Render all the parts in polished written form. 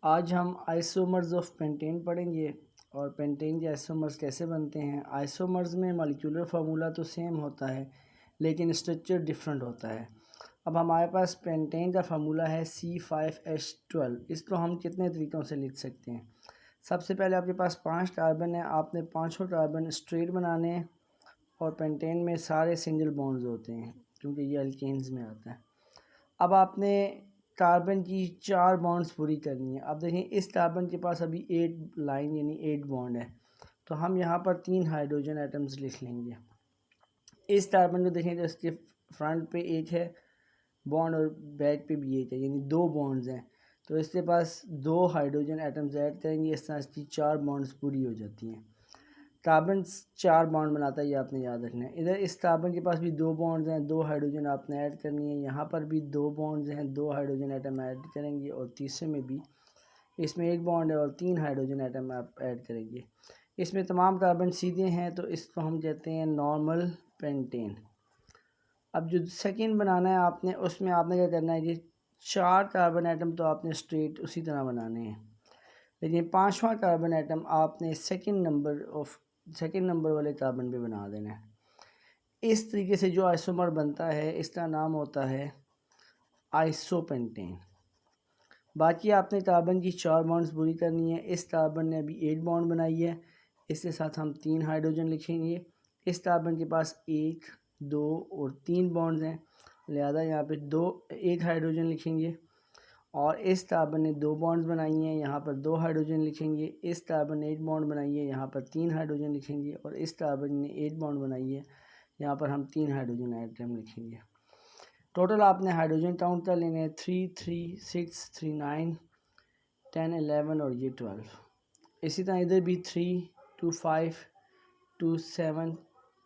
आज हम isomers of pentane पढ़ेंगे और पेंटेन के आइसोमर्स कैसे बनते हैं। आइसोमर्स में मॉलिक्यूलर फार्मूला तो सेम होता है लेकिन स्ट्रक्चर डिफरेंट होता है। अब हमारे पास पेंटेन का फार्मूला है C5H12। इसको हम कितने तरीक़ों से लिख सकते हैं। सबसे पहले आपके पास 5 कार्बन है, आपने पाँचों कार्बन स्ट्रेट बनाने हैं और पेंटेन में सारे सिंगल बॉन्ड्स होते हैं क्योंकि ये अल्केन्स में आता है। अब आपने कार्बन की 4 बॉन्ड्स पूरी करनी है। अब देखें इस कार्बन के पास अभी 8 लाइन यानी 8 बॉन्ड है, तो हम यहाँ पर 3 हाइड्रोजन एटम्स लिख लेंगे। इस कार्बन को देखें तो इसके फ्रंट पे एक है बॉन्ड और बैक पे भी एक है, यानी 2 बॉन्ड्स हैं, तो इसके पास 2 हाइड्रोजन एटम्स ऐड करेंगे। इस तरह इसकी 4 बॉन्ड्स पूरी हो जाती हैं। कार्बन 4 बॉन्ड बनाता है, ये आपने याद रखना है। इधर इस कार्बन के पास भी 2 बॉन्ड्स हैं, 2 हाइड्रोजन आपने ऐड करनी है। यहाँ पर भी 2 बॉन्ड्स हैं, 2 हाइड्रोजन एटम ऐड करेंगे और तीसरे में भी इसमें 1 बॉन्ड है और 3 हाइड्रोजन एटम आप ऐड करेंगे। इसमें तमाम कार्बन सीधे हैं तो इसको हम कहते हैं नॉर्मल पेंटेन। अब जो सेकेंड बनाना है आपने, उसमें आपने क्या करना है कि 4 कार्बन एटम तो आपने स्ट्रेट उसी तरह बनाने हैं, लेकिन 5वां कार्बन एटम आपने सेकेंड नंबर वाले कार्बन पे बना देना है। इस तरीके से जो आइसोमर बनता है इसका नाम होता है आइसोपेंटेन। बाकी आपने कार्बन की 4 बॉन्ड्स पूरी करनी है। इस कार्बन ने अभी 8 बॉन्ड बनाई है, इसके साथ हम 3 हाइड्रोजन लिखेंगे। इस कार्बन के पास 1, 2 और 3 बॉन्ड्स हैं, लिहाजा यहाँ पे 1 हाइड्रोजन लिखेंगे। और इस कार्बन ने 2 बॉन्ड्स बनाई हैं, यहाँ पर 2 हाइड्रोजन लिखेंगे। इस कार्बन ने 1 बॉन्ड बनाई है, यहाँ पर 3 हाइड्रोजन लिखेंगे। और इस कार्बन ने 1 बॉन्ड बनाई है, यहाँ पर हम 3 हाइड्रोजन आइटम लिखेंगे। टोटल आपने हाइड्रोजन काउंट कर लेने हैं 3, 3, 6, 3, 9, 10, 11 और ये 12। इसी तरह इधर भी 3, 2, 5, 2, 7,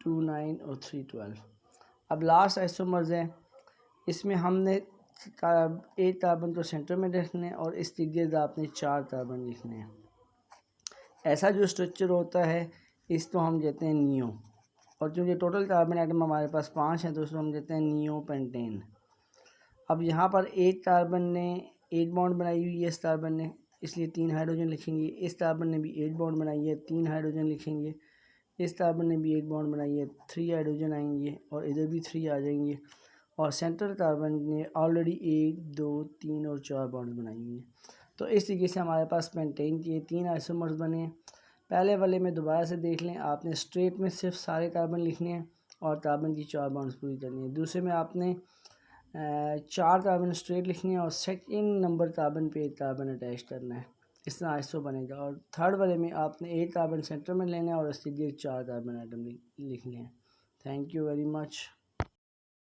2, 9 और 3, 12। अब लास्ट आइसोमर्स हैं, इसमें हमने एक कार्बन को सेंटर में रखना है और इस गिर्द आपने 4 कार्बन लिखने हैं। ऐसा जो स्ट्रक्चर होता है इसको हम कहते हैं नियो। और चूँकि टोटल कार्बन आइटम हमारे पास 5 हैं तो उसको हम कहते हैं नियो पेंटेन। अब यहाँ पर एक कार्बन ने 8 बॉन्ड बनाई हुई है इस कार्बन ने, इसलिए 3 हाइड्रोजन लिखेंगे। इस कार्बन ने भी 8 बॉन्ड बनाई है, 3 हाइड्रोजन लिखेंगे। इस कार्बन ने भी 1 बॉन्ड बनाई है, 3 हाइड्रोजन आएंगे और इधर भी 3 आ जाएंगे। और सेंट्रल कार्बन ने ऑलरेडी 1, 2, 3 और 4 बॉन्ड बनाई हुई हैं। तो इस तरीके से हमारे पास पेंटेन के 3 आइसोमर्स बने हैं। पहले वाले में दोबारा से देख लें, आपने स्ट्रेट में सिर्फ सारे कार्बन लिखने हैं और कार्बन की 4 बॉन्ड्स पूरी करनी है। दूसरे में आपने 4 कार्बन स्ट्रेट लिखने हैं और सेकंड नंबर कार्बन पे 1 कार्बन अटैच करना है, इस तरह आइसो बनेगा। और थर्ड वाले में आपने 1 कार्बन सेंटर में लेना है और इसके लिए 4 कार्बन आइटम लिखने हैं। Thank you very much.